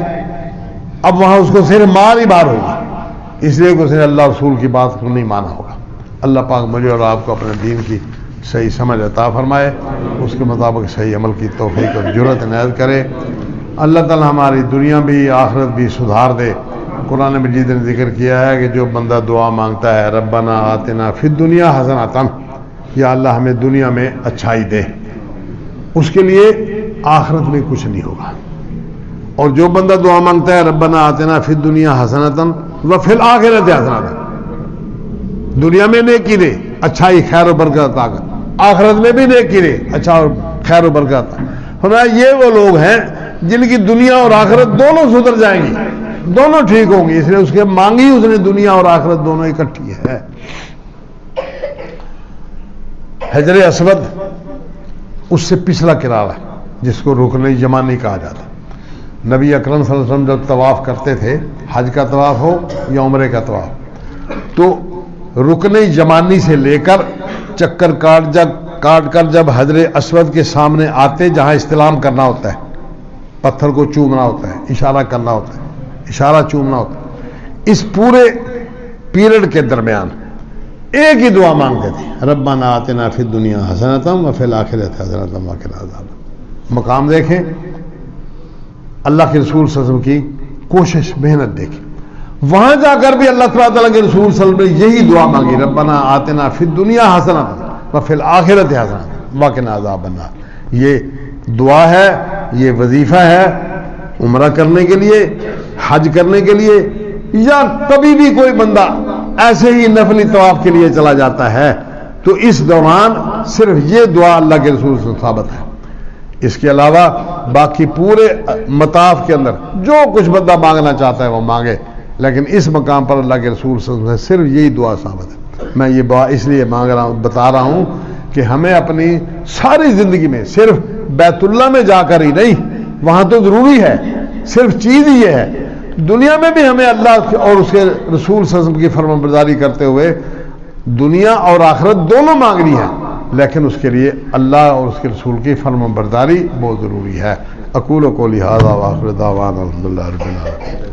اب وہاں اس کو صرف مار ہی مار ہوگا، اس لیے کہ اس نے اللہ رسول کی بات کو نہیں مانا ہوگا۔ اللہ پاک مجھے اور آپ کو اپنے دین کی صحیح سمجھ عطا فرمائے، اس کے مطابق صحیح عمل کی توفیق اور جرأت عنایت کرے۔ اللہ تعالی ہماری دنیا بھی آخرت بھی سدھار دے۔ قرآن مجید نے ذکر کیا ہے کہ جو بندہ دعا مانگتا ہے ربنا آتنا فی الدنیا حسنۃ، یا اللہ ہمیں دنیا میں اچھائی دے، اس کے لیے آخرت میں کچھ نہیں ہوگا۔ اور جو بندہ دعا مانگتا ہے ربنا آتنا فی الدنیا حسنۃ وفی الآخرۃ حسنۃ، دنیا میں نیکی دے، اچھائی خیر و برکت عطا کر، آخرت میں بھی نیکی دے، اچھا اور خیر و برکت عطا۔ فرمایا یہ وہ لوگ ہیں جن کی دنیا اور آخرت دونوں سدھر جائیں گی، دونوں ٹھیک ہوں گی، اس لیے اس کے مانگی اس نے دنیا اور آخرت دونوں اکٹھی ہے۔ حجر اسود اس سے پچھلا کنارہ ہے جس کو رکن یمانی کہا جاتا۔ نبی اکرم صلی اللہ علیہ وسلم جب طواف کرتے تھے، حج کا طواف ہو یا عمرے کا طواف، تو رکن یمانی سے لے کر چکر کاٹ کر جب حجر اسود کے سامنے آتے، جہاں استلام کرنا ہوتا ہے، پتھر کو چومنا ہوتا ہے، اشارہ کرنا ہوتا ہے، اشارہ چومنا ہوتا ہے، اس پورے پیریڈ کے درمیان ایک ہی دعا مانگتے تھے، ربنا آتنا فی الدنیا حسنۃ وفی الآخرۃ حسنۃ وقنا عذاب۔ مقام دیکھیں، اللہ کے رسول صلی اللہ علیہ وسلم کی کوشش محنت دیکھیں، وہاں جا کر بھی اللہ تعالیٰ کے رسول صلی اللہ علیہ وسلم نے یہی دعا مانگی، ربنا آتنا فی الدنیا حسنۃ وفی الآخرۃ حسنۃ وقنا عذاب النار۔ یہ دعا ہے، یہ وظیفہ ہے عمرہ کرنے کے لیے، حج کرنے کے لیے، یا کبھی بھی کوئی بندہ ایسے ہی نفلی طواف کے لیے چلا جاتا ہے تو اس دوران صرف یہ دعا اللہ کے رسول سے ثابت ہے۔ اس کے علاوہ باقی پورے مطاف کے اندر جو کچھ بندہ مانگنا چاہتا ہے وہ مانگے، لیکن اس مقام پر اللہ کے رسول صلی اللہ علیہ وسلم سے صرف یہی دعا ثابت ہے۔ میں یہ دعا اس لیے بتا رہا ہوں کہ ہمیں اپنی ساری زندگی میں صرف بیت اللہ میں جا کر ہی نہیں، وہاں تو ضروری ہے، صرف چیز یہ ہے دنیا میں بھی ہمیں اللہ اور اس کے رسول صلی اللہ علیہ وسلم کی فرمان برداری کرتے ہوئے دنیا اور آخرت دونوں مانگنی ہے، لیکن اس کے لیے اللہ اور اس کے رسول کی فرمان برداری بہت ضروری ہے۔ اقول قولی ھذا وآخر دعوانا الحمدللہ رب العالمین۔